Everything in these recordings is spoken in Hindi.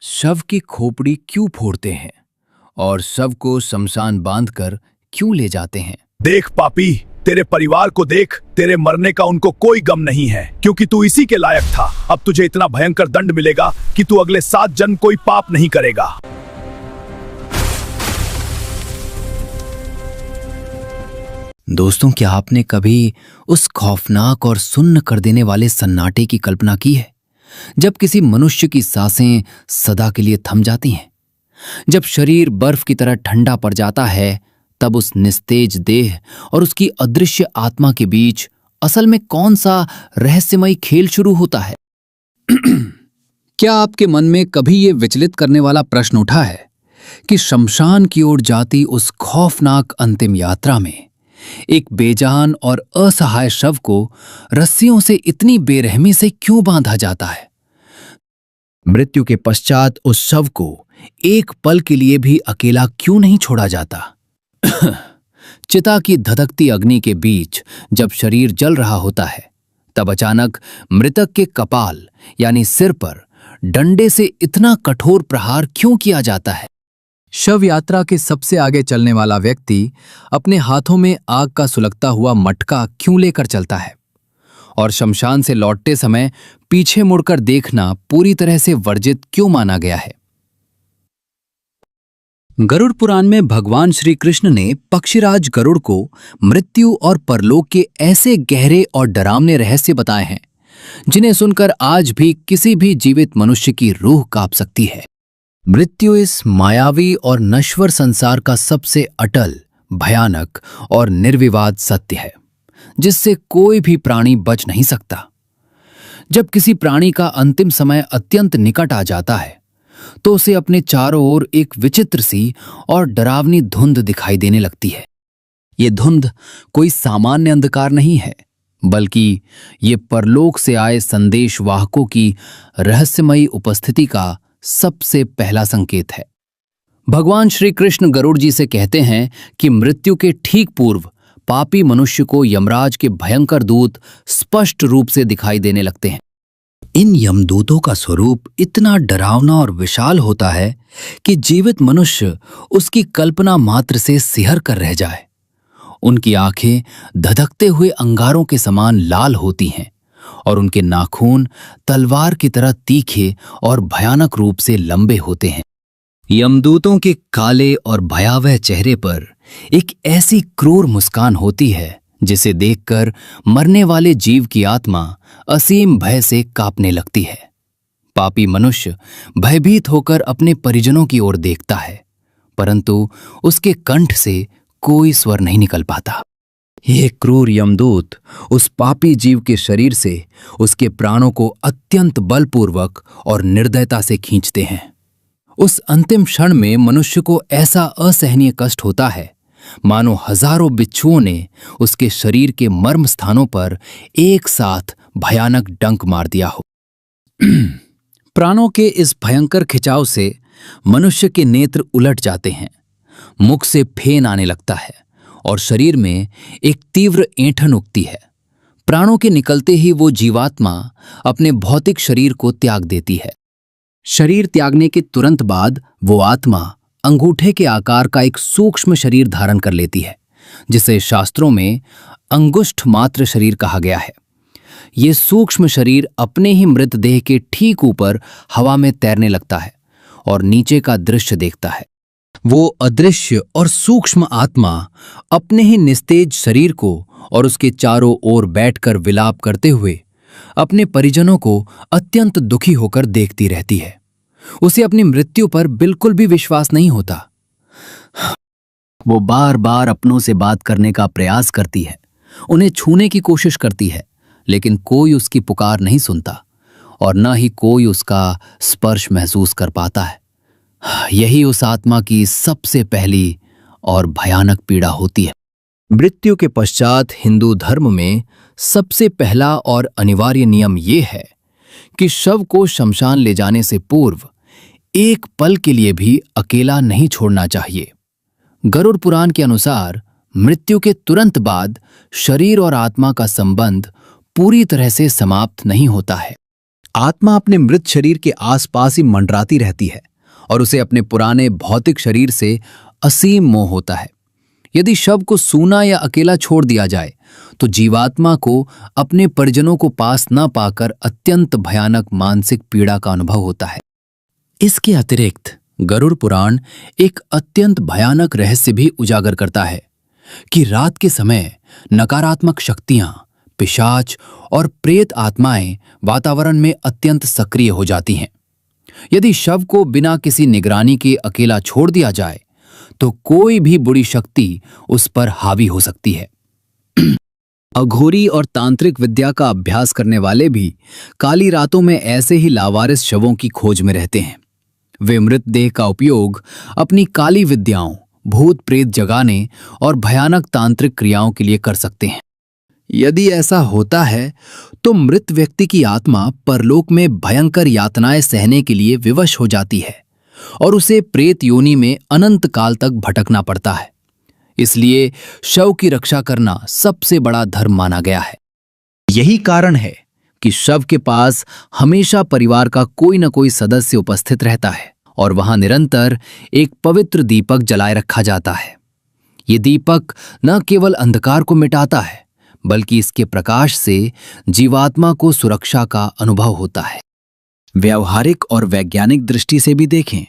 शव की खोपड़ी क्यों फोड़ते हैं और शव को शमशान बांधकर क्यों ले जाते हैं? देख पापी, तेरे परिवार को देख। तेरे मरने का उनको कोई गम नहीं है, क्योंकि तू इसी के लायक था। अब तुझे इतना भयंकर दंड मिलेगा कि तू अगले 7 जन्म कोई पाप नहीं करेगा। दोस्तों, क्या आपने कभी उस खौफनाक और सुन्न कर देने वाले सन्नाटे की कल्पना की है जब किसी मनुष्य की सांसें सदा के लिए थम जाती हैं? जब शरीर बर्फ की तरह ठंडा पड़ जाता है, तब उस निस्तेज देह और उसकी अदृश्य आत्मा के बीच असल में कौन सा रहस्यमयी खेल शुरू होता है? क्या आपके मन में कभी यह विचलित करने वाला प्रश्न उठा है कि शमशान की ओर जाती उस खौफनाक अंतिम यात्रा में एक बेजान और असहाय शव को रस्सियों से इतनी बेरहमी से क्यों बांधा जाता है? मृत्यु के पश्चात उस शव को एक पल के लिए भी अकेला क्यों नहीं छोड़ा जाता? चिता की धधकती अग्नि के बीच जब शरीर जल रहा होता है, तब अचानक मृतक के कपाल यानी सिर पर डंडे से इतना कठोर प्रहार क्यों किया जाता है? शव यात्रा के सबसे आगे चलने वाला व्यक्ति अपने हाथों में आग का सुलगता हुआ मटका क्यों लेकर चलता है? और शमशान से लौटते समय पीछे मुड़कर देखना पूरी तरह से वर्जित क्यों माना गया है? गरुड़ पुराण में भगवान श्री कृष्ण ने पक्षीराज गरुड़ को मृत्यु और परलोक के ऐसे गहरे और डरावने रहस्य बताए हैं जिन्हें सुनकर आज भी किसी भी जीवित मनुष्य की रूह कांप सकती है। मृत्यु इस मायावी और नश्वर संसार का सबसे अटल, भयानक और निर्विवाद सत्य है, जिससे कोई भी प्राणी बच नहीं सकता। जब किसी प्राणी का अंतिम समय अत्यंत निकट आ जाता है, तो उसे अपने चारों ओर एक विचित्र सी और डरावनी धुंध दिखाई देने लगती है। ये धुंध कोई सामान्य अंधकार नहीं है, बल्कि ये परलोक से आए संदेशवाहकों की रहस्यमयी उपस्थिति का सबसे पहला संकेत है। भगवान श्री कृष्ण गरुड़ जी से कहते हैं कि मृत्यु के ठीक पूर्व पापी मनुष्य को यमराज के भयंकर दूत स्पष्ट रूप से दिखाई देने लगते हैं। इन यमदूतों का स्वरूप इतना डरावना और विशाल होता है कि जीवित मनुष्य उसकी कल्पना मात्र से सिहर कर रह जाए। उनकी आंखें धधकते हुए अंगारों के समान लाल होती हैं और उनके नाखून तलवार की तरह तीखे और भयानक रूप से लंबे होते हैं। यमदूतों के काले और भयावह चेहरे पर एक ऐसी क्रूर मुस्कान होती है जिसे देखकर मरने वाले जीव की आत्मा असीम भय से कांपने लगती है। पापी मनुष्य भयभीत होकर अपने परिजनों की ओर देखता है, परंतु उसके कंठ से कोई स्वर नहीं निकल पाता। ये क्रूर यमदूत उस पापी जीव के शरीर से उसके प्राणों को अत्यंत बलपूर्वक और निर्दयता से खींचते हैं। उस अंतिम क्षण में मनुष्य को ऐसा असहनीय कष्ट होता है मानो हजारों बिच्छुओं ने उसके शरीर के मर्म स्थानों पर एक साथ भयानक डंक मार दिया हो। प्राणों के इस भयंकर खिंचाव से मनुष्य के नेत्र उलट जाते हैं, मुख से फेन आने लगता है और शरीर में एक तीव्र ऐंठन उठती है। प्राणों के निकलते ही वो जीवात्मा अपने भौतिक शरीर को त्याग देती है। शरीर त्यागने के तुरंत बाद वो आत्मा अंगूठे के आकार का एक सूक्ष्म शरीर धारण कर लेती है, जिसे शास्त्रों में अंगुष्ठ मात्र शरीर कहा गया है। ये सूक्ष्म शरीर अपने ही मृतदेह के ठीक ऊपर हवा में तैरने लगता है और नीचे का दृश्य देखता है। वो अदृश्य और सूक्ष्म आत्मा अपने ही निस्तेज शरीर को और उसके चारों ओर बैठकर विलाप करते हुए अपने परिजनों को अत्यंत दुखी होकर देखती रहती है। उसे अपनी मृत्यु पर बिल्कुल भी विश्वास नहीं होता। वो बार बार अपनों से बात करने का प्रयास करती है, उन्हें छूने की कोशिश करती है, लेकिन कोई उसकी पुकार नहीं सुनता और न ही कोई उसका स्पर्श महसूस कर पाता है। यही उस आत्मा की सबसे पहली और भयानक पीड़ा होती है। मृत्यु के पश्चात हिंदू धर्म में सबसे पहला और अनिवार्य नियम यह है कि शव को शमशान ले जाने से पूर्व एक पल के लिए भी अकेला नहीं छोड़ना चाहिए। गरुड़ पुराण के अनुसार मृत्यु के तुरंत बाद शरीर और आत्मा का संबंध पूरी तरह से समाप्त नहीं होता है। आत्मा अपने मृत शरीर के आसपास ही मंडराती रहती है और उसे अपने पुराने भौतिक शरीर से असीम मोह होता है। यदि शव को सूना या अकेला छोड़ दिया जाए तो जीवात्मा को अपने परिजनों को पास न पाकर अत्यंत भयानक मानसिक पीड़ा का अनुभव होता है। इसके अतिरिक्त गरुड़ पुराण एक अत्यंत भयानक रहस्य भी उजागर करता है कि रात के समय नकारात्मक शक्तियां, पिशाच और प्रेत आत्माएं वातावरण में अत्यंत सक्रिय हो जाती हैं। यदि शव को बिना किसी निगरानी के अकेला छोड़ दिया जाए तो कोई भी बुरी शक्ति उस पर हावी हो सकती है। अघोरी और तांत्रिक विद्या का अभ्यास करने वाले भी काली रातों में ऐसे ही लावारिस शवों की खोज में रहते हैं। वे मृतदेह का उपयोग अपनी काली विद्याओं, भूत प्रेत जगाने और भयानक तांत्रिक क्रियाओं के लिए कर सकते हैं। यदि ऐसा होता है तो मृत व्यक्ति की आत्मा परलोक में भयंकर यातनाएं सहने के लिए विवश हो जाती है और उसे प्रेत योनि में अनंत काल तक भटकना पड़ता है। इसलिए शव की रक्षा करना सबसे बड़ा धर्म माना गया है। यही कारण है कि शव के पास हमेशा परिवार का कोई न कोई सदस्य उपस्थित रहता है और वहां निरंतर एक पवित्र दीपक जलाए रखा जाता है। ये दीपक न केवल अंधकार को मिटाता है बल्कि इसके प्रकाश से जीवात्मा को सुरक्षा का अनुभव होता है। व्यावहारिक और वैज्ञानिक दृष्टि से भी देखें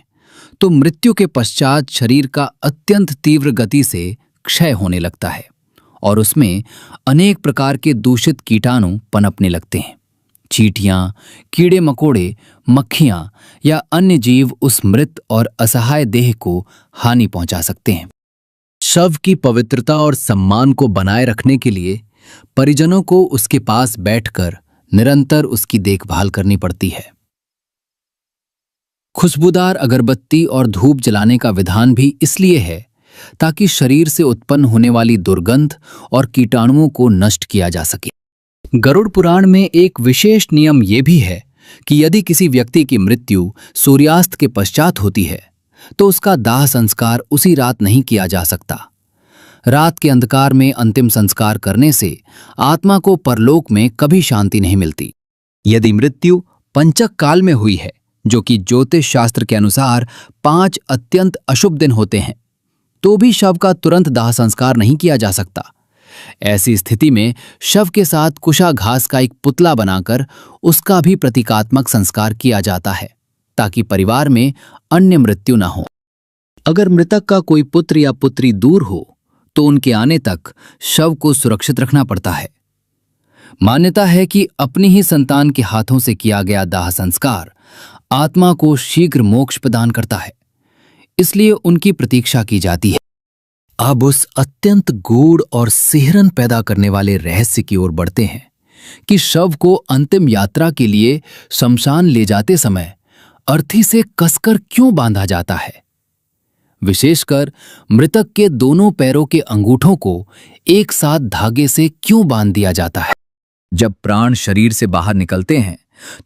तो मृत्यु के पश्चात शरीर का अत्यंत तीव्र गति से क्षय होने लगता है और उसमें अनेक प्रकार के दूषित कीटाणु पनपने लगते हैं। चींटियां, कीड़े मकोड़े, मक्खियां या अन्य जीव उस मृत और असहाय देह को हानि पहुंचा सकते हैं। शव की पवित्रता और सम्मान को बनाए रखने के लिए परिजनों को उसके पास बैठकर निरंतर उसकी देखभाल करनी पड़ती है। खुशबूदार अगरबत्ती और धूप जलाने का विधान भी इसलिए है ताकि शरीर से उत्पन्न होने वाली दुर्गंध और कीटाणुओं को नष्ट किया जा सके। गरुड़ पुराण में एक विशेष नियम यह भी है कि यदि किसी व्यक्ति की मृत्यु सूर्यास्त के पश्चात होती है तो उसका दाह संस्कार उसी रात नहीं किया जा सकता। रात के अंधकार में अंतिम संस्कार करने से आत्मा को परलोक में कभी शांति नहीं मिलती। यदि मृत्यु पंचक काल में हुई है, जो कि ज्योतिष शास्त्र के अनुसार 5 अत्यंत अशुभ दिन होते हैं, तो भी शव का तुरंत दाह संस्कार नहीं किया जा सकता। ऐसी स्थिति में शव के साथ कुशा घास का एक पुतला बनाकर उसका भी प्रतीकात्मक संस्कार किया जाता है ताकि परिवार में अन्य मृत्यु न हो। अगर मृतक का कोई पुत्र या पुत्री दूर हो तो उनके आने तक शव को सुरक्षित रखना पड़ता है। मान्यता है कि अपनी ही संतान के हाथों से किया गया दाह संस्कार आत्मा को शीघ्र मोक्ष प्रदान करता है, इसलिए उनकी प्रतीक्षा की जाती है। अब उस अत्यंत गूढ़ और सिहरन पैदा करने वाले रहस्य की ओर बढ़ते हैं कि शव को अंतिम यात्रा के लिए शमशान ले जाते समय अर्थी से कसकर क्यों बांधा जाता है। विशेषकर मृतक के दोनों पैरों के अंगूठों को एक साथ धागे से क्यों बांध दिया जाता है। जब प्राण शरीर से बाहर निकलते हैं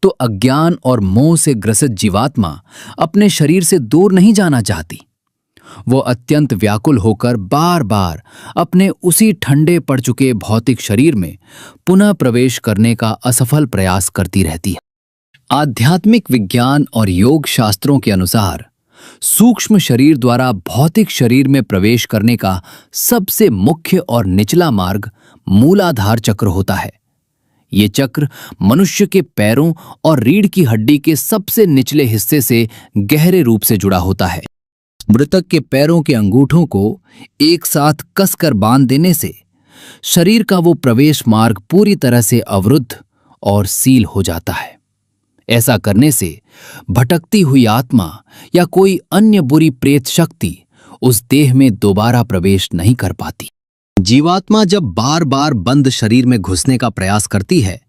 तो अज्ञान और मोह से ग्रसित जीवात्मा अपने शरीर से दूर नहीं जाना चाहती। वो अत्यंत व्याकुल होकर बार बार अपने उसी ठंडे पड़ चुके भौतिक शरीर में पुनः प्रवेश करने का असफल प्रयास करती रहती है। आध्यात्मिक विज्ञान और योग शास्त्रों के अनुसार सूक्ष्म शरीर द्वारा भौतिक शरीर में प्रवेश करने का सबसे मुख्य और निचला मार्ग मूलाधार चक्र होता है। ये चक्र मनुष्य के पैरों और रीढ़ की हड्डी के सबसे निचले हिस्से से गहरे रूप से जुड़ा होता है। मृतक के पैरों के अंगूठों को एक साथ कसकर बांध देने से शरीर का वो प्रवेश मार्ग पूरी तरह से अवरुद्ध और सील हो जाता है। ऐसा करने से भटकती हुई आत्मा या कोई अन्य बुरी प्रेत शक्ति उस देह में दोबारा प्रवेश नहीं कर पाती। जीवात्मा जब बार बार बंद शरीर में घुसने का प्रयास करती है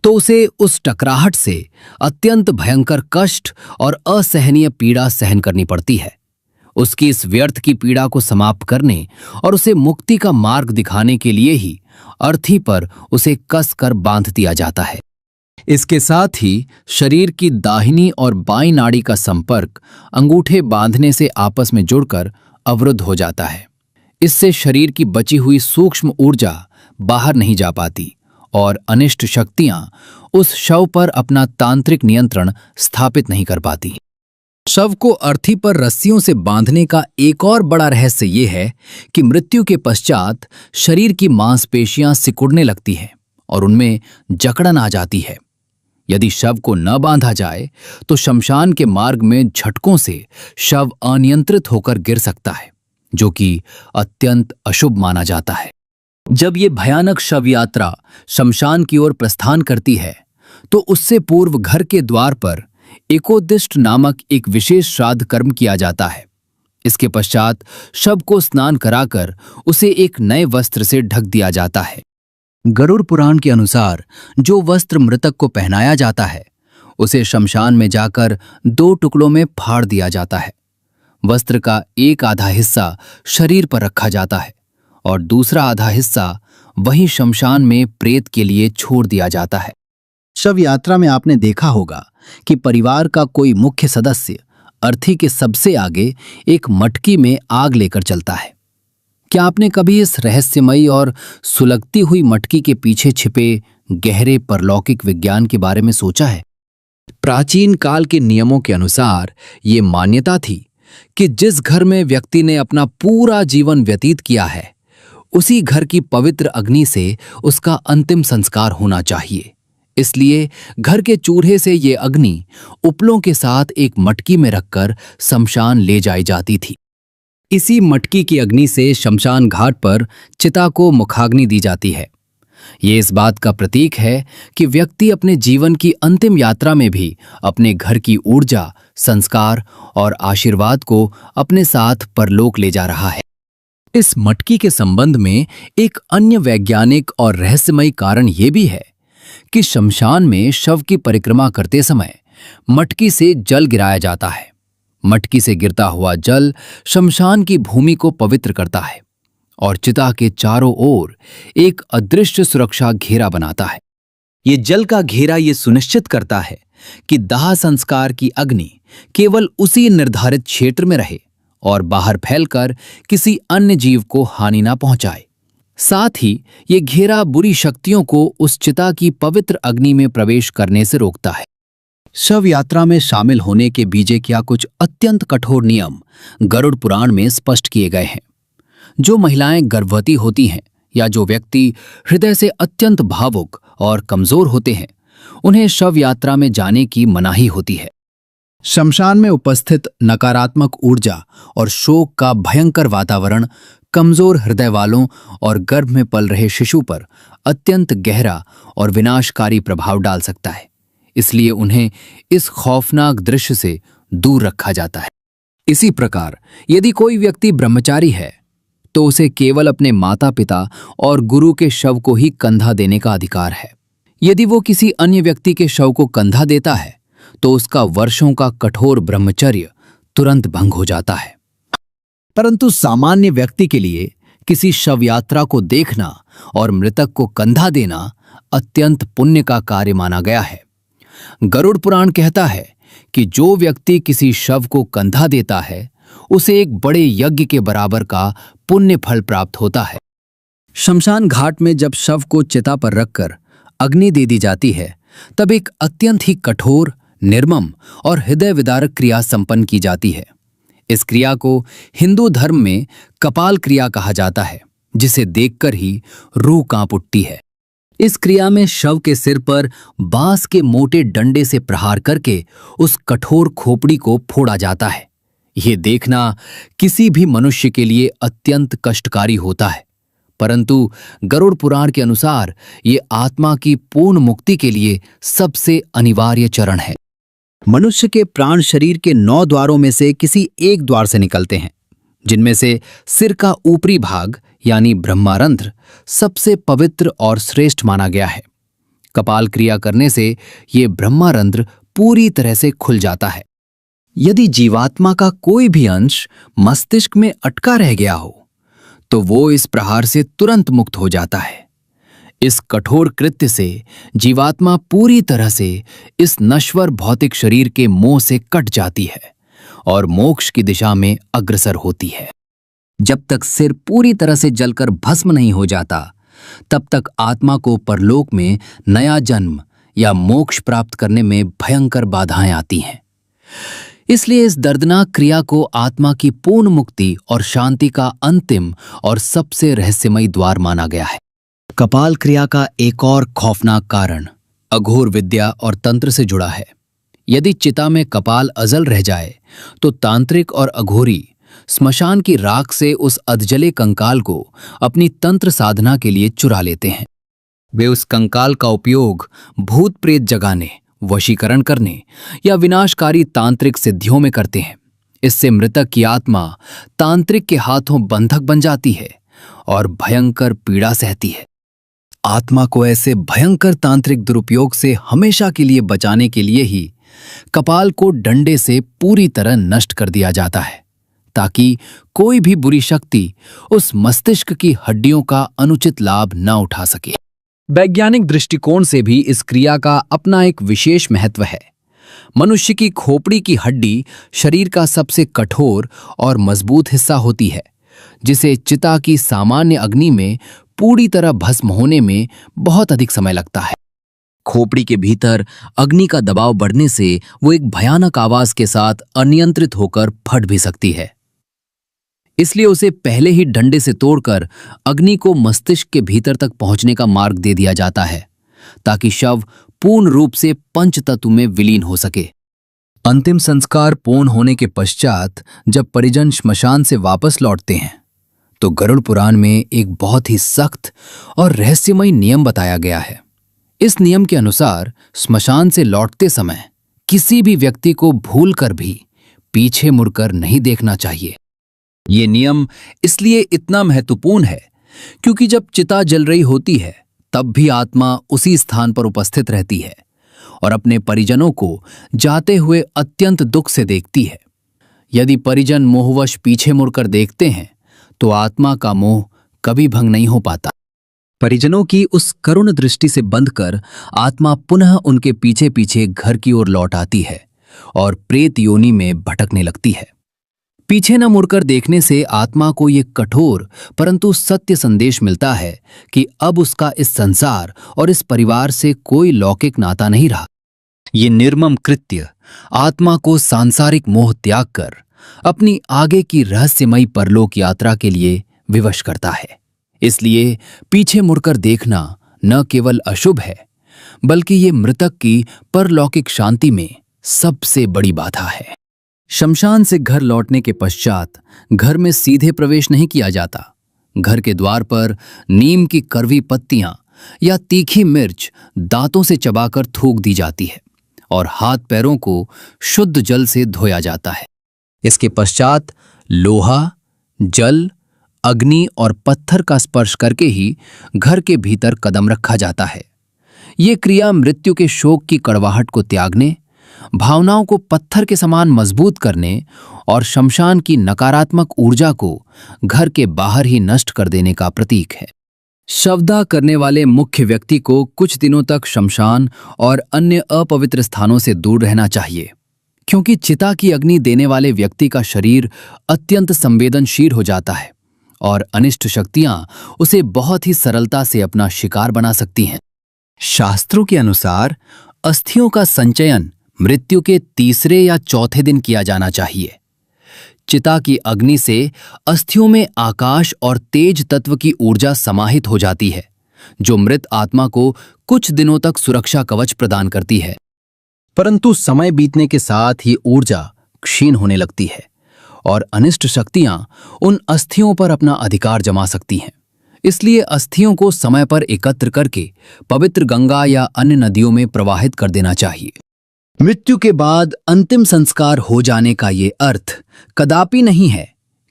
तो उसे उस टकराहट से अत्यंत भयंकर कष्ट और असहनीय पीड़ा सहन करनी पड़ती है। उसकी इस व्यर्थ की पीड़ा को समाप्त करने और उसे मुक्ति का मार्ग दिखाने के लिए ही अर्थी पर उसे कस कर बांध दिया जाता है। इसके साथ ही शरीर की दाहिनी और बाईं नाड़ी का संपर्क अंगूठे बांधने से आपस में जुड़कर अवरुद्ध हो जाता है। इससे शरीर की बची हुई सूक्ष्म ऊर्जा बाहर नहीं जा पाती और अनिष्ट शक्तियां उस शव पर अपना तांत्रिक नियंत्रण स्थापित नहीं कर पाती। शव को अर्थी पर रस्सियों से बांधने का एक और बड़ा रहस्य यह है कि मृत्यु के पश्चात शरीर की मांसपेशियां सिकुड़ने लगती हैं और उनमें जकड़न आ जाती है। यदि शव को न बांधा जाए तो शमशान के मार्ग में झटकों से शव अनियंत्रित होकर गिर सकता है, जो कि अत्यंत अशुभ माना जाता है। जब ये भयानक शव यात्रा शमशान की ओर प्रस्थान करती है तो उससे पूर्व घर के द्वार पर एकोदिष्ट नामक एक विशेष श्राद्ध कर्म किया जाता है। इसके पश्चात शव को स्नान कराकर उसे एक नए वस्त्र से ढक दिया जाता है। गरुड़ पुराण के अनुसार जो वस्त्र मृतक को पहनाया जाता है उसे शमशान में जाकर 2 टुकड़ों में फाड़ दिया जाता है। वस्त्र का एक आधा हिस्सा शरीर पर रखा जाता है और दूसरा आधा हिस्सा वहीं शमशान में प्रेत के लिए छोड़ दिया जाता है। शव यात्रा में आपने देखा होगा कि परिवार का कोई मुख्य सदस्य अर्थी के सबसे आगे एक मटकी में आग लेकर चलता है। क्या आपने कभी इस रहस्यमयी और सुलगती हुई मटकी के पीछे छिपे गहरे परलौकिक विज्ञान के बारे में सोचा है? प्राचीन काल के नियमों के अनुसार ये मान्यता थी कि जिस घर में व्यक्ति ने अपना पूरा जीवन व्यतीत किया है उसी घर की पवित्र अग्नि से उसका अंतिम संस्कार होना चाहिए। इसलिए घर के चूल्हे से ये अग्नि उपलों के साथ एक मटकी में रखकर शमशान ले जाई जाती थी। इसी मटकी की अग्नि से शमशान घाट पर चिता को मुखाग्नि दी जाती है। ये इस बात का प्रतीक है कि व्यक्ति अपने जीवन की अंतिम यात्रा में भी अपने घर की ऊर्जा, संस्कार और आशीर्वाद को अपने साथ परलोक ले जा रहा है। इस मटकी के संबंध में एक अन्य वैज्ञानिक और रहस्यमयी कारण यह भी है कि शमशान में शव की परिक्रमा करते समय मटकी से जल गिराया जाता है। मटकी से गिरता हुआ जल शमशान की भूमि को पवित्र करता है और चिता के चारों ओर एक अदृश्य सुरक्षा घेरा बनाता है। ये जल का घेरा ये सुनिश्चित करता है कि दाह संस्कार की अग्नि केवल उसी निर्धारित क्षेत्र में रहे और बाहर फैलकर किसी अन्य जीव को हानि न पहुंचाए। साथ ही ये घेरा बुरी शक्तियों को उस चिता की पवित्र अग्नि में प्रवेश करने से रोकता है। शव यात्रा में शामिल होने के बीजे क्या कुछ अत्यंत कठोर नियम गरुड़ पुराण में स्पष्ट किए गए हैं। जो महिलाएं गर्भवती होती हैं या जो व्यक्ति हृदय से अत्यंत भावुक और कमजोर होते हैं उन्हें शव यात्रा में जाने की मनाही होती है। शमशान में उपस्थित नकारात्मक ऊर्जा और शोक का भयंकर वातावरण कमजोर हृदय वालों और गर्भ में पल रहे शिशु पर अत्यंत गहरा और विनाशकारी प्रभाव डाल सकता है। इसलिए उन्हें इस खौफनाक दृश्य से दूर रखा जाता है। इसी प्रकार यदि कोई व्यक्ति ब्रह्मचारी है तो उसे केवल अपने माता पिता और गुरु के शव को ही कंधा देने का अधिकार है। यदि वो किसी अन्य व्यक्ति के शव को कंधा देता है तो उसका वर्षों का कठोर ब्रह्मचर्य तुरंत भंग हो जाता है। परंतु सामान्य व्यक्ति के लिए किसी शव यात्रा को देखना और मृतक को कंधा देना अत्यंत पुण्य का कार्य माना गया है। गरुड़ पुराण कहता है कि जो व्यक्ति किसी शव को कंधा देता है उसे एक बड़े यज्ञ के बराबर का पुण्य फल प्राप्त होता है। शमशान घाट में जब शव को चिता पर रखकर अग्नि दे दी जाती है तब एक अत्यंत ही कठोर, निर्मम और हृदय विदारक क्रिया संपन्न की जाती है। इस क्रिया को हिंदू धर्म में कपाल क्रिया कहा जाता है, जिसे देखकर ही रूह कांप उठती है। इस क्रिया में शव के सिर पर बांस के मोटे डंडे से प्रहार करके उस कठोर खोपड़ी को फोड़ा जाता है। यह देखना किसी भी मनुष्य के लिए अत्यंत कष्टकारी होता है, परंतु गरुड़ पुराण के अनुसार ये आत्मा की पूर्ण मुक्ति के लिए सबसे अनिवार्य चरण है। मनुष्य के प्राण शरीर के 9 द्वारों में से किसी एक द्वार से निकलते हैं, जिनमें से सिर का ऊपरी भाग यानी ब्रह्मारंध्र सबसे पवित्र और श्रेष्ठ माना गया है। कपाल क्रिया करने से ये ब्रह्मारंध्र पूरी तरह से खुल जाता है। यदि जीवात्मा का कोई भी अंश मस्तिष्क में अटका रह गया हो तो वो इस प्रहार से तुरंत मुक्त हो जाता है। इस कठोर कृत्य से जीवात्मा पूरी तरह से इस नश्वर भौतिक शरीर के मोह से कट जाती है और मोक्ष की दिशा में अग्रसर होती है। जब तक सिर पूरी तरह से जलकर भस्म नहीं हो जाता तब तक आत्मा को परलोक में नया जन्म या मोक्ष प्राप्त करने में भयंकर बाधाएं आती हैं। इसलिए इस दर्दनाक क्रिया को आत्मा की पूर्ण मुक्ति और शांति का अंतिम और सबसे रहस्यमयी द्वार माना गया है। कपाल क्रिया का एक और खौफनाक कारण अघोर विद्या और तंत्र से जुड़ा है। यदि चिता में कपाल अजल रह जाए तो तांत्रिक और अघोरी स्मशान की राख से उस अधजले कंकाल को अपनी तंत्र साधना के लिए चुरा लेते हैं। वे उस कंकाल का उपयोग भूत प्रेत जगाने, वशीकरण करने या विनाशकारी तांत्रिक सिद्धियों में करते हैं। इससे मृतक की आत्मा तांत्रिक के हाथों बंधक बन जाती है और भयंकर पीड़ा सहती है। आत्मा को ऐसे भयंकर तांत्रिक दुरुपयोग से हमेशा के लिए बचाने के लिए ही कपाल को डंडे से पूरी तरह नष्ट कर दिया जाता है, ताकि कोई भी बुरी शक्ति उस मस्तिष्क की हड्डियों का अनुचित लाभ न उठा सके। वैज्ञानिक दृष्टिकोण से भी इस क्रिया का अपना एक विशेष महत्व है। मनुष्य की खोपड़ी की हड्डी शरीर का सबसे कठोर और मजबूत हिस्सा होती है, जिसे चिता की सामान्य अग्नि में पूरी तरह भस्म होने में बहुत अधिक समय लगता है। खोपड़ी के भीतर अग्नि का दबाव बढ़ने से वो एक भयानक आवाज के साथ अनियंत्रित होकर फट भी सकती है। इसलिए उसे पहले ही डंडे से तोड़कर अग्नि को मस्तिष्क के भीतर तक पहुंचने का मार्ग दे दिया जाता है, ताकि शव पूर्ण रूप से पंचतत्व में विलीन हो सके। अंतिम संस्कार पूर्ण होने के पश्चात जब परिजन श्मशान से वापस लौटते हैं तो गरुड़ पुराण में एक बहुत ही सख्त और रहस्यमयी नियम बताया गया है। इस नियम के अनुसार श्मशान से लौटते समय किसी भी व्यक्ति को भूलकर भी पीछे मुड़कर नहीं देखना चाहिए। ये नियम इसलिए इतना महत्वपूर्ण है क्योंकि जब चिता जल रही होती है तब भी आत्मा उसी स्थान पर उपस्थित रहती है और अपने परिजनों को जाते हुए अत्यंत दुख से देखती है। यदि परिजन मोहवश पीछे मुड़कर देखते हैं तो आत्मा का मोह कभी भंग नहीं हो पाता। परिजनों की उस करुण दृष्टि से बंधकर आत्मा पुनः उनके पीछे पीछे घर की ओर लौट आती है और प्रेत योनि में भटकने लगती है। पीछे न मुड़कर देखने से आत्मा को ये कठोर परंतु सत्य संदेश मिलता है कि अब उसका इस संसार और इस परिवार से कोई लौकिक नाता नहीं रहा। ये निर्मम कृत्य आत्मा को सांसारिक मोह त्याग कर अपनी आगे की रहस्यमयी परलोक यात्रा के लिए विवश करता है। इसलिए पीछे मुड़कर देखना न केवल अशुभ है बल्कि ये मृतक की परलौकिक शांति में सबसे बड़ी बाधा है। शमशान से घर लौटने के पश्चात घर में सीधे प्रवेश नहीं किया जाता। घर के द्वार पर नीम की कड़वी पत्तियां या तीखी मिर्च दांतों से चबाकर थूक दी जाती है और हाथ पैरों को शुद्ध जल से धोया जाता है। इसके पश्चात लोहा, जल, अग्नि और पत्थर का स्पर्श करके ही घर के भीतर कदम रखा जाता है। ये क्रिया मृत्यु के शोक की कड़वाहट को त्यागने, भावनाओं को पत्थर के समान मजबूत करने और शमशान की नकारात्मक ऊर्जा को घर के बाहर ही नष्ट कर देने का प्रतीक है। शवदाह करने वाले मुख्य व्यक्ति को कुछ दिनों तक शमशान और अन्य अपवित्र स्थानों से दूर रहना चाहिए, क्योंकि चिता की अग्नि देने वाले व्यक्ति का शरीर अत्यंत संवेदनशील हो जाता है और अनिष्ट शक्तियां उसे बहुत ही सरलता से अपना शिकार बना सकती हैं। शास्त्रों के अनुसार अस्थियों का संचयन मृत्यु के तीसरे या चौथे दिन किया जाना चाहिए। चिता की अग्नि से अस्थियों में आकाश और तेज तत्व की ऊर्जा समाहित हो जाती है, जो मृत आत्मा को कुछ दिनों तक सुरक्षा कवच प्रदान करती है। परंतु समय बीतने के साथ ही ऊर्जा क्षीण होने लगती है और अनिष्ट शक्तियां उन अस्थियों पर अपना अधिकार जमा सकती हैं। इसलिए अस्थियों को समय पर एकत्र करके पवित्र गंगा या अन्य नदियों में प्रवाहित कर देना चाहिए। मृत्यु के बाद अंतिम संस्कार हो जाने का ये अर्थ कदापि नहीं है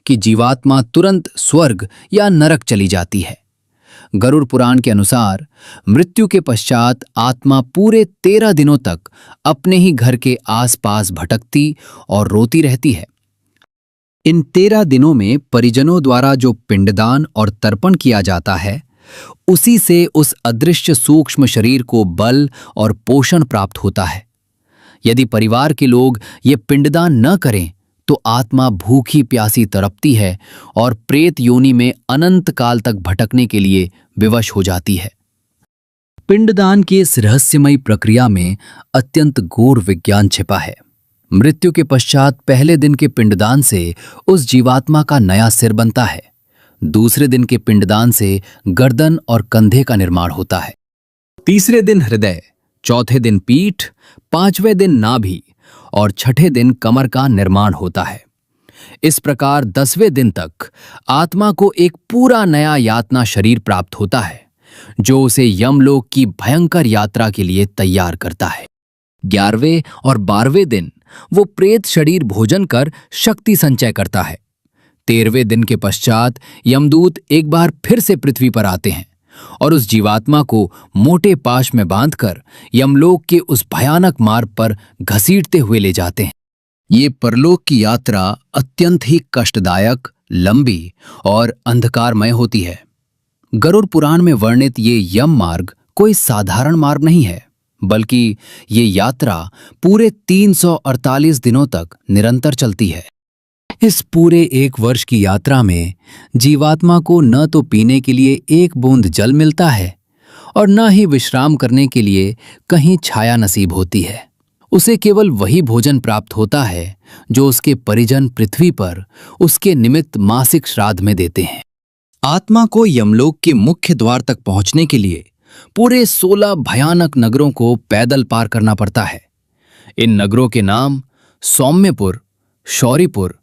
कि जीवात्मा तुरंत स्वर्ग या नरक चली जाती है। गरुड़ पुराण के अनुसार मृत्यु के पश्चात आत्मा पूरे 13 दिनों तक अपने ही घर के आसपास भटकती और रोती रहती है। इन 13 दिनों में परिजनों द्वारा जो पिंडदान और तर्पण किया जाता है, उसी से उस अदृश्य सूक्ष्म शरीर को बल और पोषण प्राप्त होता है। यदि परिवार के लोग ये पिंडदान न करें तो आत्मा भूखी प्यासी तड़पती है और प्रेत योनि में अनंत काल तक भटकने के लिए विवश हो जाती है। पिंडदान की इस रहस्यमयी प्रक्रिया में अत्यंत गूढ़ विज्ञान छिपा है। मृत्यु के पश्चात पहले दिन के पिंडदान से उस जीवात्मा का नया सिर बनता है। दूसरे दिन के पिंडदान से गर्दन और कंधे का निर्माण होता है। तीसरे दिन हृदय, चौथे दिन पीठ, पांचवें दिन नाभि और छठे दिन कमर का निर्माण होता है। इस प्रकार 10वें दिन तक आत्मा को एक पूरा नया यातना शरीर प्राप्त होता है, जो उसे यमलोक की भयंकर यात्रा के लिए तैयार करता है। 11वें और 12वें दिन वो प्रेत शरीर भोजन कर शक्ति संचय करता है। 13वें दिन के पश्चात यमदूत एक बार फिर से पृथ्वी पर आते हैं और उस जीवात्मा को मोटे पाश में बांधकर यमलोक के उस भयानक मार्ग पर घसीटते हुए ले जाते हैं। ये परलोक की यात्रा अत्यंत ही कष्टदायक, लंबी और अंधकारमय होती है। गरुड़ पुराण में वर्णित ये यम मार्ग कोई साधारण मार्ग नहीं है, बल्कि ये यात्रा पूरे 348 दिनों तक निरंतर चलती है। इस पूरे 1 वर्ष की यात्रा में जीवात्मा को न तो पीने के लिए एक बूंद जल मिलता है और न ही विश्राम करने के लिए कहीं छाया नसीब होती है। उसे केवल वही भोजन प्राप्त होता है जो उसके परिजन पृथ्वी पर उसके निमित्त मासिक श्राद्ध में देते हैं। आत्मा को यमलोक के मुख्य द्वार तक पहुंचने के लिए पूरे 16 भयानक नगरों को पैदल पार करना पड़ता है। इन नगरों के नाम सौम्यपुर, शौरीपुर,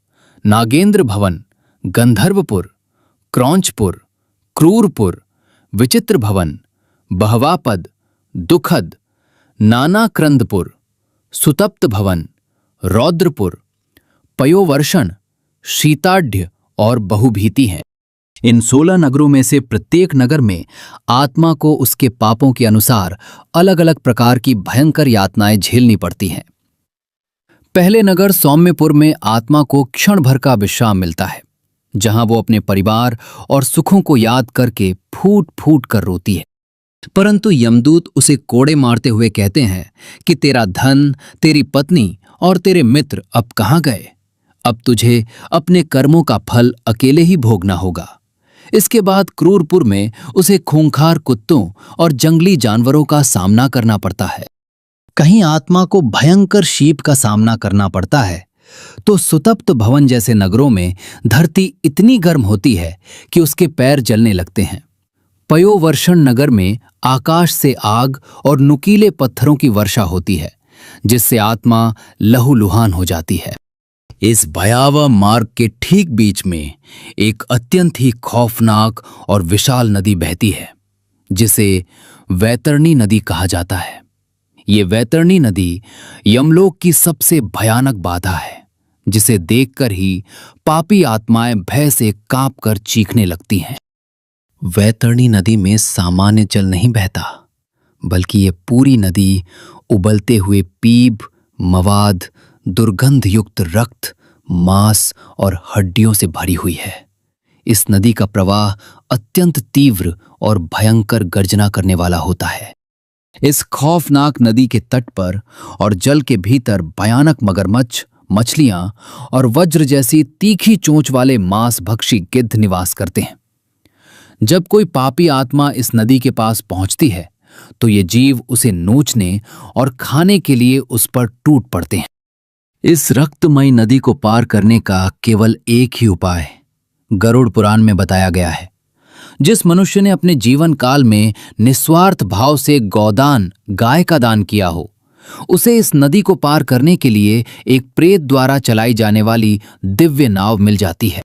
नागेंद्र भवन, गंधर्वपुर, क्रौंचपुर, क्रूरपुर, विचित्र भवन, बहवापद, दुखद, नानाक्रंदपुर, सुतप्त भवन, रौद्रपुर, पयोवर्षण, शीताढ्य और बहुभीति हैं। इन 16 नगरों में से प्रत्येक नगर में आत्मा को उसके पापों के अनुसार अलग अलग प्रकार की भयंकर यातनाएं झेलनी पड़ती हैं। पहले नगर सौम्यपुर में आत्मा को क्षण भर का विश्राम मिलता है, जहां वो अपने परिवार और सुखों को याद करके फूट फूट कर रोती है। परंतु यमदूत उसे कोड़े मारते हुए कहते हैं कि तेरा धन, तेरी पत्नी और तेरे मित्र अब कहाँ गए? अब तुझे अपने कर्मों का फल अकेले ही भोगना होगा। इसके बाद क्रूरपुर में उसे खूंखार कुत्तों और जंगली जानवरों का सामना करना पड़ता है। कहीं आत्मा को भयंकर शीप का सामना करना पड़ता है, तो सुतप्त भवन जैसे नगरों में धरती इतनी गर्म होती है कि उसके पैर जलने लगते हैं। पयोवर्षण नगर में आकाश से आग और नुकीले पत्थरों की वर्षा होती है, जिससे आत्मा लहूलुहान हो जाती है। इस भयावह मार्ग के ठीक बीच में एक अत्यंत ही खौफनाक और विशाल नदी बहती है, जिसे वैतरणी नदी कहा जाता है। ये वैतरणी नदी यमलोक की सबसे भयानक बाधा है, जिसे देखकर ही पापी आत्माएं भय से कांपकर चीखने लगती हैं। वैतरणी नदी में सामान्य जल नहीं बहता, बल्कि ये पूरी नदी उबलते हुए पीप, मवाद, दुर्गंध युक्त रक्त, मांस और हड्डियों से भरी हुई है। इस नदी का प्रवाह अत्यंत तीव्र और भयंकर गर्जना करने वाला होता है। इस खौफनाक नदी के तट पर और जल के भीतर भयानक मगरमच्छ, मछलियां और वज्र जैसी तीखी चोंच वाले मांसभक्षी गिद्ध निवास करते हैं। जब कोई पापी आत्मा इस नदी के पास पहुंचती है, तो ये जीव उसे नोचने और खाने के लिए उस पर टूट पड़ते हैं। इस रक्तमयी नदी को पार करने का केवल एक ही उपाय गरुड़ पुराण में बताया गया है। जिस मनुष्य ने अपने जीवन काल में निस्वार्थ भाव से गौदान, गाय का दान किया हो, उसे इस नदी को पार करने के लिए एक प्रेत द्वारा चलाई जाने वाली दिव्य नाव मिल जाती है।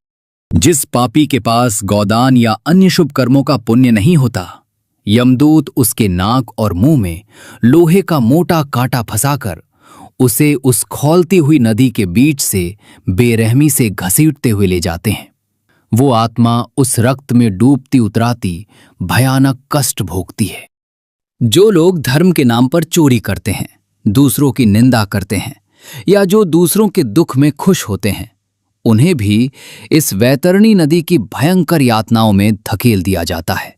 जिस पापी के पास गौदान या अन्य शुभ कर्मों का पुण्य नहीं होता, यमदूत उसके नाक और मुंह में लोहे का मोटा कांटा फंसाकर उसे उस खौलती हुई नदी के बीच से बेरहमी से घसीटते हुए ले जाते हैं। वो आत्मा उस रक्त में डूबती उतराती भयानक कष्ट भोगती है। जो लोग धर्म के नाम पर चोरी करते हैं, दूसरों की निंदा करते हैं या जो दूसरों के दुख में खुश होते हैं, उन्हें भी इस वैतरणी नदी की भयंकर यातनाओं में धकेल दिया जाता है।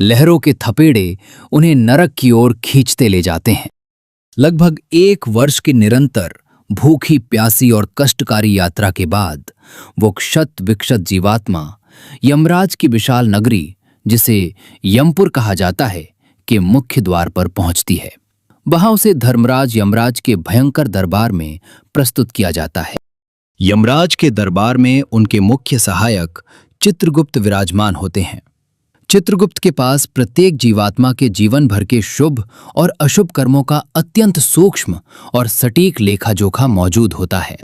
लहरों के थपेड़े उन्हें नरक की ओर खींचते ले जाते हैं। लगभग 1 वर्ष के निरंतर भूखी प्यासी और कष्टकारी यात्रा के बाद वो क्षत विक्षत जीवात्मा यमराज की विशाल नगरी, जिसे यमपुर कहा जाता है, के मुख्य द्वार पर पहुंचती है। वहां उसे धर्मराज यमराज के भयंकर दरबार में प्रस्तुत किया जाता है। यमराज के दरबार में उनके मुख्य सहायक चित्रगुप्त विराजमान होते हैं। चित्रगुप्त के पास प्रत्येक जीवात्मा के जीवन भर के शुभ और अशुभ कर्मों का अत्यंत सूक्ष्म और सटीक लेखा जोखा मौजूद होता है।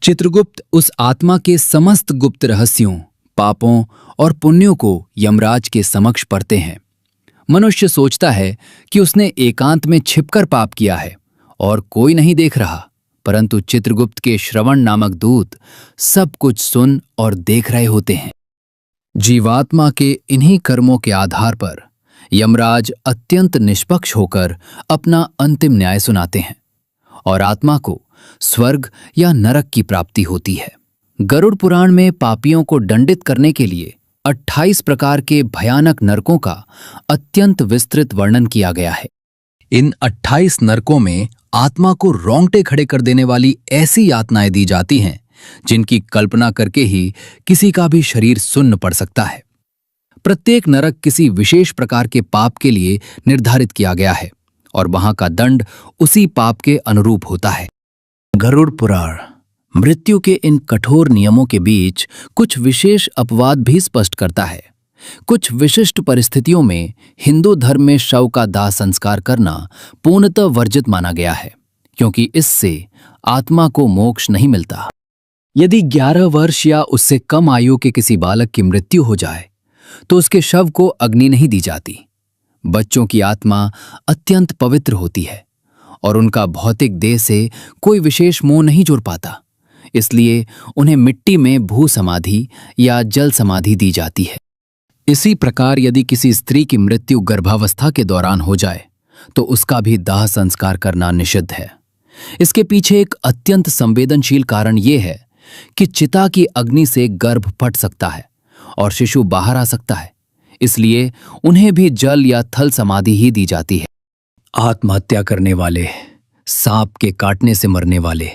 चित्रगुप्त उस आत्मा के समस्त गुप्त रहस्यों, पापों और पुण्यों को यमराज के समक्ष पढ़ते हैं। मनुष्य सोचता है कि उसने एकांत में छिपकर पाप किया है और कोई नहीं देख रहा, परंतु चित्रगुप्त के श्रवण नामक दूत सब कुछ सुन और देख रहे होते हैं। जीवात्मा के इन्हीं कर्मों के आधार पर यमराज अत्यंत निष्पक्ष होकर अपना अंतिम न्याय सुनाते हैं और आत्मा को स्वर्ग या नरक की प्राप्ति होती है। गरुड़ पुराण में पापियों को दंडित करने के लिए 28 प्रकार के भयानक नरकों का अत्यंत विस्तृत वर्णन किया गया है। इन 28 नरकों में आत्मा को रोंगटे खड़े कर देने वाली ऐसी यातनाएं दी जाती हैं जिनकी कल्पना करके ही किसी का भी शरीर सुन्न पड़ सकता है। प्रत्येक नरक किसी विशेष प्रकार के पाप के लिए निर्धारित किया गया है और वहां का दंड उसी पाप के अनुरूप होता है। गरुड़ पुराण मृत्यु के इन कठोर नियमों के बीच कुछ विशेष अपवाद भी स्पष्ट करता है। कुछ विशिष्ट परिस्थितियों में हिंदू धर्म में शव का दाह संस्कार करना पूर्णतः वर्जित माना गया है, क्योंकि इससे आत्मा को मोक्ष नहीं मिलता। यदि 11 वर्ष या उससे कम आयु के किसी बालक की मृत्यु हो जाए तो उसके शव को अग्नि नहीं दी जाती। बच्चों की आत्मा अत्यंत पवित्र होती है और उनका भौतिक देह से कोई विशेष मोह नहीं जुड़ पाता, इसलिए उन्हें मिट्टी में भू समाधि या जल समाधि दी जाती है। इसी प्रकार यदि किसी स्त्री की मृत्यु गर्भावस्था के दौरान हो जाए तो उसका भी दाह संस्कार करना निषिद्ध है। इसके पीछे एक अत्यंत संवेदनशील कारण यह है कि चिता की अग्नि से गर्भ फट सकता है और शिशु बाहर आ सकता है, इसलिए उन्हें भी जल या थल समाधि ही दी जाती है। आत्महत्या करने वाले, सांप के काटने से मरने वाले,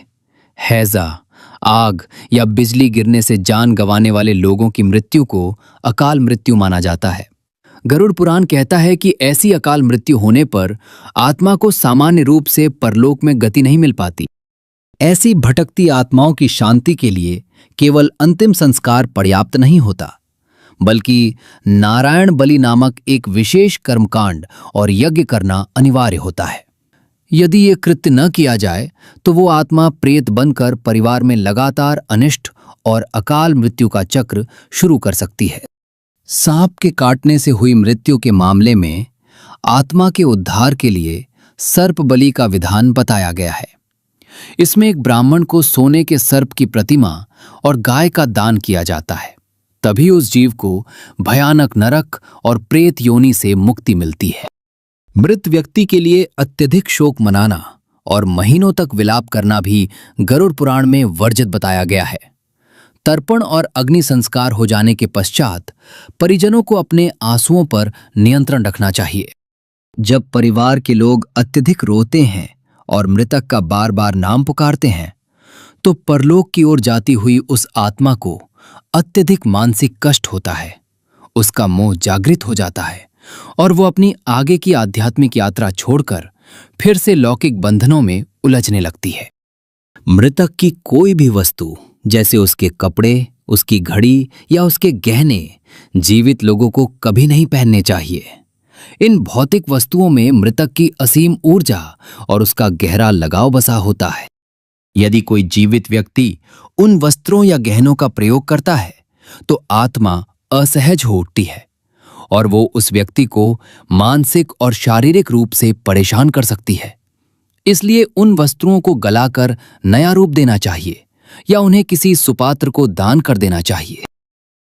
हैजा, आग या बिजली गिरने से जान गंवाने वाले लोगों की मृत्यु को अकाल मृत्यु माना जाता है। गरुड़ पुराण कहता है कि ऐसी अकाल मृत्यु होने पर आत्मा को सामान्य रूप से परलोक में गति नहीं मिल पाती। ऐसी भटकती आत्माओं की शांति के लिए केवल अंतिम संस्कार पर्याप्त नहीं होता, बल्कि नारायण बलि नामक एक विशेष कर्मकांड और यज्ञ करना अनिवार्य होता है। यदि ये कृत्य न किया जाए तो वो आत्मा प्रेत बनकर परिवार में लगातार अनिष्ट और अकाल मृत्यु का चक्र शुरू कर सकती है। सांप के काटने से हुई मृत्यु के मामले में आत्मा के उद्धार के लिए सर्प बलि का विधान बताया गया है। इसमें एक ब्राह्मण को सोने के सर्प की प्रतिमा और गाय का दान किया जाता है, तभी उस जीव को भयानक नरक और प्रेत योनि से मुक्ति मिलती है। मृत व्यक्ति के लिए अत्यधिक शोक मनाना और महीनों तक विलाप करना भी गरुड़ पुराण में वर्जित बताया गया है। तर्पण और अग्नि संस्कार हो जाने के पश्चात परिजनों को अपने आंसुओं पर नियंत्रण रखना चाहिए। जब परिवार के लोग अत्यधिक रोते हैं और मृतक का बार बार नाम पुकारते हैं तो परलोक की ओर जाती हुई उस आत्मा को अत्यधिक मानसिक कष्ट होता है। उसका मोह जागृत हो जाता है और वो अपनी आगे की आध्यात्मिक यात्रा छोड़कर फिर से लौकिक बंधनों में उलझने लगती है। मृतक की कोई भी वस्तु, जैसे उसके कपड़े, उसकी घड़ी या उसके गहने, जीवित लोगों को कभी नहीं पहनने चाहिए। इन भौतिक वस्तुओं में मृतक की असीम ऊर्जा और उसका गहरा लगाव बसा होता है। यदि कोई जीवित व्यक्ति उन वस्त्रों या गहनों का प्रयोग करता है तो आत्मा असहज हो उठती है और वो उस व्यक्ति को मानसिक और शारीरिक रूप से परेशान कर सकती है। इसलिए उन वस्त्रों को गलाकर नया रूप देना चाहिए या उन्हें किसी सुपात्र को दान कर देना चाहिए।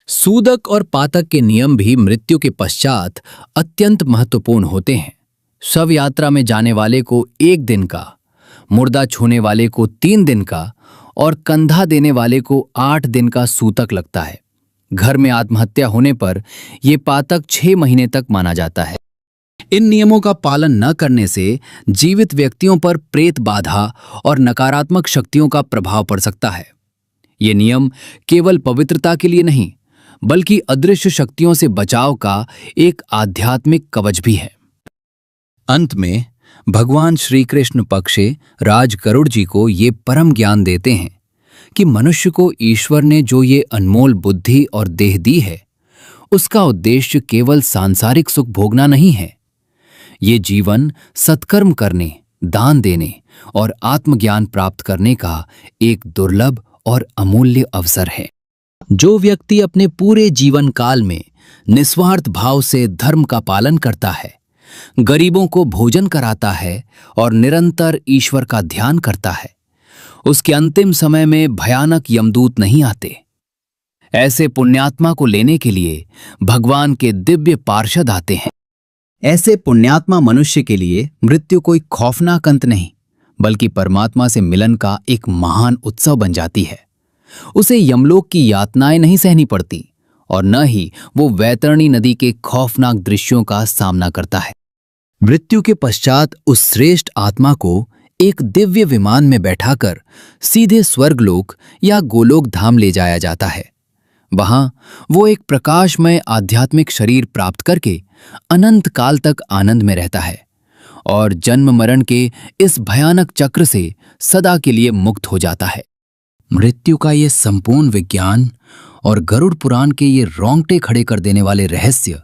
सूदक और पातक के नियम भी मृत्यु के पश्चात अत्यंत महत्वपूर्ण होते हैं। शव यात्रा में जाने वाले को 1 दिन का, मुर्दा छूने वाले को 3 दिन का और कंधा देने वाले को 8 दिन का सूतक लगता है। घर में आत्महत्या होने पर यह पातक 6 महीने तक माना जाता है। इन नियमों का पालन न करने से जीवित व्यक्तियों पर प्रेत बाधा और नकारात्मक शक्तियों का प्रभाव पड़ सकता है। ये नियम केवल पवित्रता के लिए नहीं, बल्कि अदृश्य शक्तियों से बचाव का एक आध्यात्मिक कवच भी है। अंत में भगवान श्री कृष्ण पक्षे राज गरुड़ जी को ये परम ज्ञान देते हैं कि मनुष्य को ईश्वर ने जो ये अनमोल बुद्धि और देह दी है, उसका उद्देश्य केवल सांसारिक सुख भोगना नहीं है। ये जीवन सत्कर्म करने, दान देने और आत्मज्ञान प्राप्त करने का एक दुर्लभ और अमूल्य अवसर है। जो व्यक्ति अपने पूरे जीवन काल में निस्वार्थ भाव से धर्म का पालन करता है, गरीबों को भोजन कराता है और निरंतर ईश्वर का ध्यान करता है, उसके अंतिम समय में भयानक यमदूत नहीं आते। ऐसे पुण्यात्मा को लेने के लिए भगवान के दिव्य पार्षद आते हैं। ऐसे पुण्यात्मा मनुष्य के लिए मृत्यु कोई खौफनाक अंत नहीं, बल्कि परमात्मा से मिलन का एक महान उत्सव बन जाती है। उसे यमलोक की यातनाएं नहीं सहनी पड़ती और न ही वो वैतरणी नदी के खौफनाक दृश्यों का सामना करता है। मृत्यु के पश्चात उस श्रेष्ठ आत्मा को एक दिव्य विमान में बैठाकर सीधे स्वर्गलोक या गोलोक धाम ले जाया जाता है। वहां वो एक प्रकाशमय आध्यात्मिक शरीर प्राप्त करके अनंत काल तक आनंद में रहता है और जन्म मरण के इस भयानक चक्र से सदा के लिए मुक्त हो जाता है। मृत्यु का ये संपूर्ण विज्ञान और गरुड़ पुराण के ये रोंगटे खड़े कर देने वाले रहस्य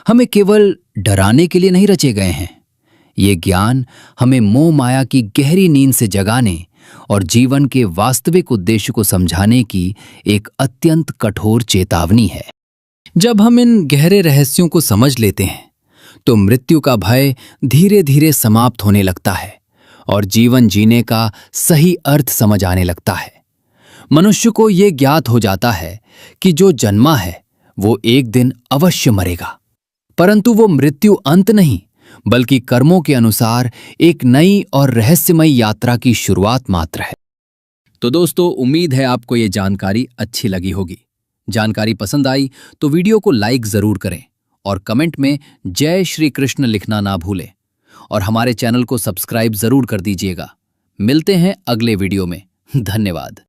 हमें केवल डराने के लिए नहीं रचे गए हैं। ये ज्ञान हमें मोह माया की गहरी नींद से जगाने और जीवन के वास्तविक उद्देश्य को समझाने की एक अत्यंत कठोर चेतावनी है। जब हम इन गहरे रहस्यों को समझ लेते हैं तो मृत्यु का भय धीरे धीरे समाप्त होने लगता है और जीवन जीने का सही अर्थ समझ आने लगता है। मनुष्य को ये ज्ञात हो जाता है कि जो जन्मा है वो एक दिन अवश्य मरेगा, परंतु वो मृत्यु अंत नहीं, बल्कि कर्मों के अनुसार एक नई और रहस्यमयी यात्रा की शुरुआत मात्र है। तो दोस्तों, उम्मीद है आपको ये जानकारी अच्छी लगी होगी। जानकारी पसंद आई तो वीडियो को लाइक जरूर करें और कमेंट में जय श्री कृष्ण लिखना ना भूलें और हमारे चैनल को सब्सक्राइब जरूर कर दीजिएगा। मिलते हैं अगले वीडियो में। धन्यवाद।